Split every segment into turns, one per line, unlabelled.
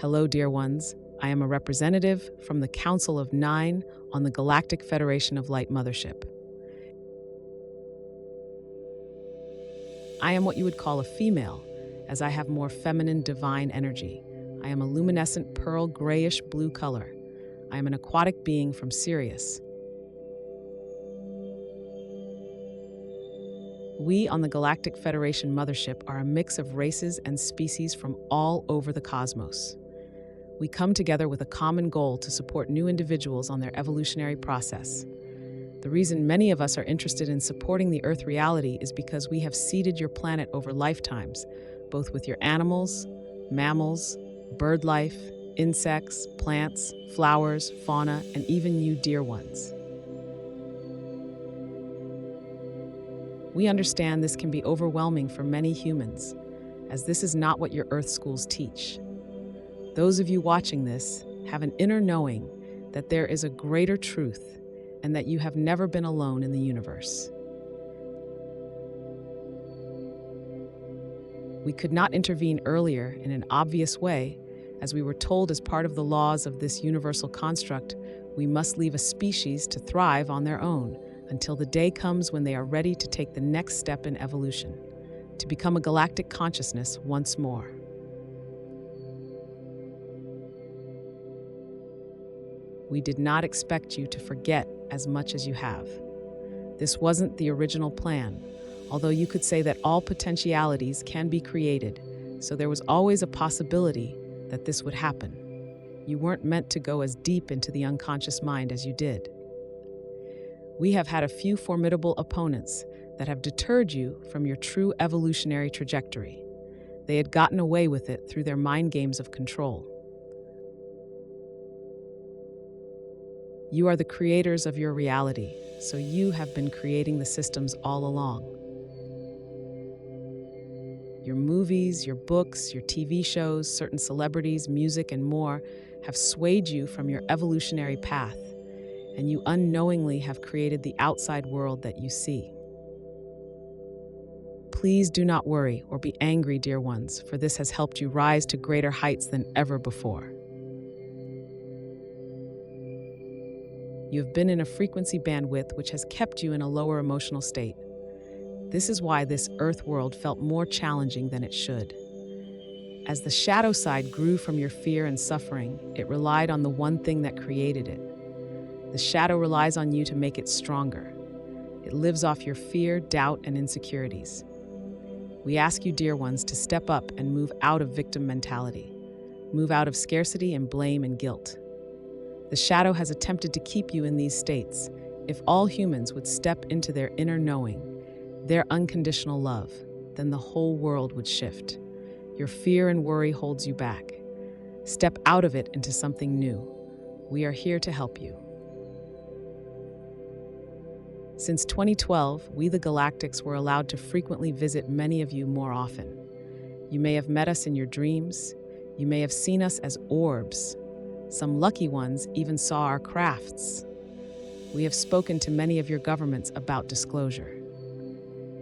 Hello, dear ones. I am a representative from the Council of Nine on the Galactic Federation of Light Mothership. I am what you would call a female, as I have more feminine divine energy. I am a luminescent pearl grayish blue color. I am an aquatic being from Sirius. We on the Galactic Federation Mothership are a mix of races and species from all over the cosmos. We come together with a common goal to support new individuals on their evolutionary process. The reason many of us are interested in supporting the Earth reality is because we have seeded your planet over lifetimes, both with your animals, mammals, bird life, insects, plants, flowers, fauna, and even you dear ones. We understand this can be overwhelming for many humans, as this is not what your Earth schools teach. Those of you watching this have an inner knowing that there is a greater truth and that you have never been alone in the universe. We could not intervene earlier in an obvious way, as we were told as part of the laws of this universal construct, we must leave a species to thrive on their own until the day comes when they are ready to take the next step in evolution, to become a galactic consciousness once more. We did not expect you to forget as much as you have. This wasn't the original plan, although you could say that all potentialities can be created, so there was always a possibility that this would happen. You weren't meant to go as deep into the unconscious mind as you did. We have had a few formidable opponents that have deterred you from your true evolutionary trajectory. They had gotten away with it through their mind games of control. You are the creators of your reality, so you have been creating the systems all along. Your movies, your books, your TV shows, certain celebrities, music, and more have swayed you from your evolutionary path, and you unknowingly have created the outside world that you see. Please do not worry or be angry, dear ones, for this has helped you rise to greater heights than ever before. You have been in a frequency bandwidth which has kept you in a lower emotional state. This is why this Earth world felt more challenging than it should. As the shadow side grew from your fear and suffering, it relied on the one thing that created it. The shadow relies on you to make it stronger. It lives off your fear, doubt, and insecurities. We ask you, dear ones, to step up and move out of victim mentality. Move out of scarcity and blame and guilt. The shadow has attempted to keep you in these states. If all humans would step into their inner knowing, their unconditional love, then the whole world would shift. Your fear and worry holds you back. Step out of it into something new. We are here to help you. Since 2012, we the Galactics were allowed to frequently visit many of you more often. You may have met us in your dreams. You may have seen us as orbs. Some lucky ones even saw our crafts. We have spoken to many of your governments about disclosure.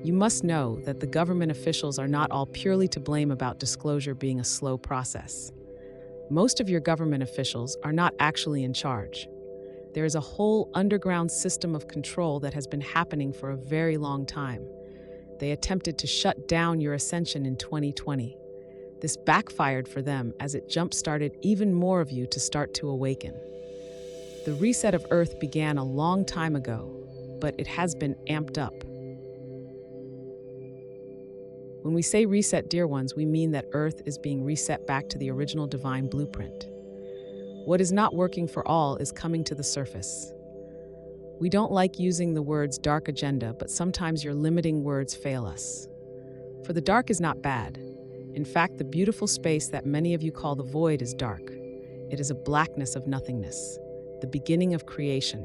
You must know that the government officials are not all purely to blame about disclosure being a slow process. Most of your government officials are not actually in charge. There is a whole underground system of control that has been happening for a very long time. They attempted to shut down your ascension in 2020. This backfired for them as it jump-started even more of you to start to awaken. The reset of Earth began a long time ago, but it has been amped up. When we say reset, dear ones, we mean that Earth is being reset back to the original divine blueprint. What is not working for all is coming to the surface. We don't like using the words dark agenda, but sometimes your limiting words fail us. For the dark is not bad. In fact, the beautiful space that many of you call the void is dark. It is a blackness of nothingness, the beginning of creation,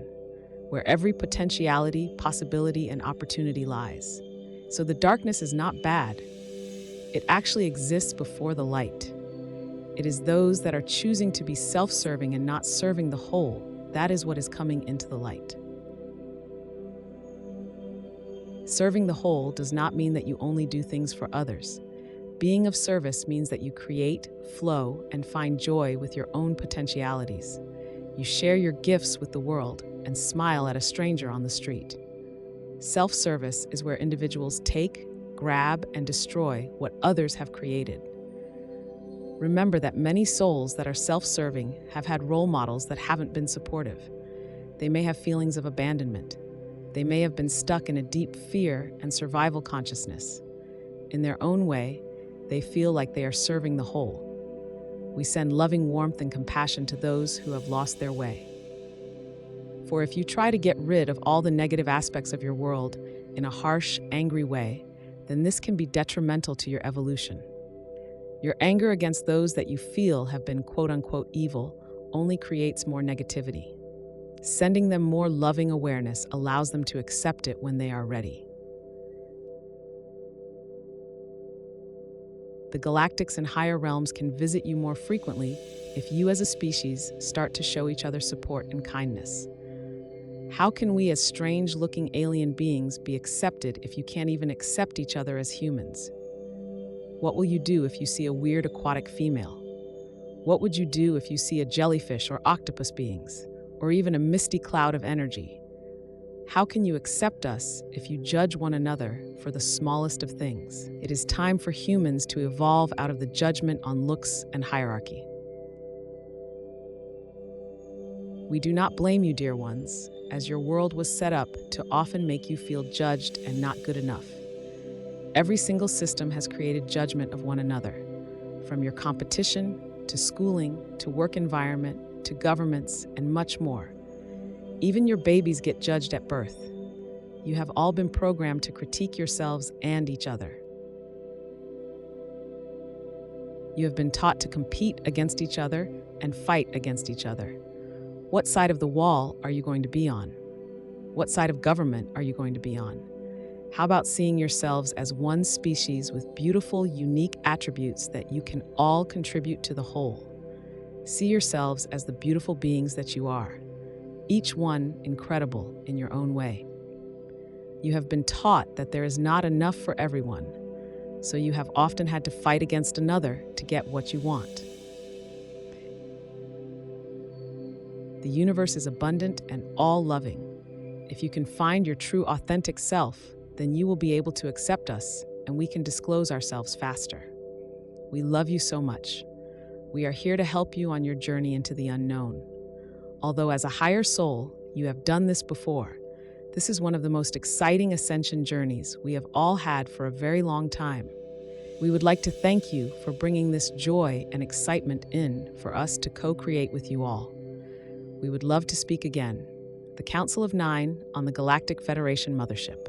where every potentiality, possibility, and opportunity lies. So the darkness is not bad. It actually exists before the light. It is those that are choosing to be self-serving and not serving the whole. That is what is coming into the light. Serving the whole does not mean that you only do things for others. Being of service means that you create, flow, and find joy with your own potentialities. You share your gifts with the world and smile at a stranger on the street. Self-service is where individuals take, grab, and destroy what others have created. Remember that many souls that are self-serving have had role models that haven't been supportive. They may have feelings of abandonment. They may have been stuck in a deep fear and survival consciousness. In their own way, they feel like they are serving the whole. We send loving warmth and compassion to those who have lost their way. For if you try to get rid of all the negative aspects of your world in a harsh, angry way, then this can be detrimental to your evolution. Your anger against those that you feel have been quote-unquote evil only creates more negativity. Sending them more loving awareness allows them to accept it when they are ready. The galactics and higher realms can visit you more frequently if you as a species start to show each other support and kindness. How can we as strange-looking alien beings be accepted if you can't even accept each other as humans? What will you do if you see a weird aquatic female? What would you do if you see a jellyfish or octopus beings, or even a misty cloud of energy? How can you accept us if you judge one another for the smallest of things? It is time for humans to evolve out of the judgment on looks and hierarchy. We do not blame you, dear ones, as your world was set up to often make you feel judged and not good enough. Every single system has created judgment of one another, from your competition, to schooling, to work environment, to governments, and much more. Even your babies get judged at birth. You have all been programmed to critique yourselves and each other. You have been taught to compete against each other and fight against each other. What side of the wall are you going to be on? What side of government are you going to be on? How about seeing yourselves as one species with beautiful, unique attributes that you can all contribute to the whole? See yourselves as the beautiful beings that you are, each one incredible in your own way. You have been taught that there is not enough for everyone, so you have often had to fight against another to get what you want. The universe is abundant and all-loving. If you can find your true authentic self, then you will be able to accept us and we can disclose ourselves faster. We love you so much. We are here to help you on your journey into the unknown. Although as a higher soul, you have done this before, this is one of the most exciting ascension journeys we have all had for a very long time. We would like to thank you for bringing this joy and excitement in for us to co-create with you all. We would love to speak again. The Council of Nine on the Galactic Federation Mothership.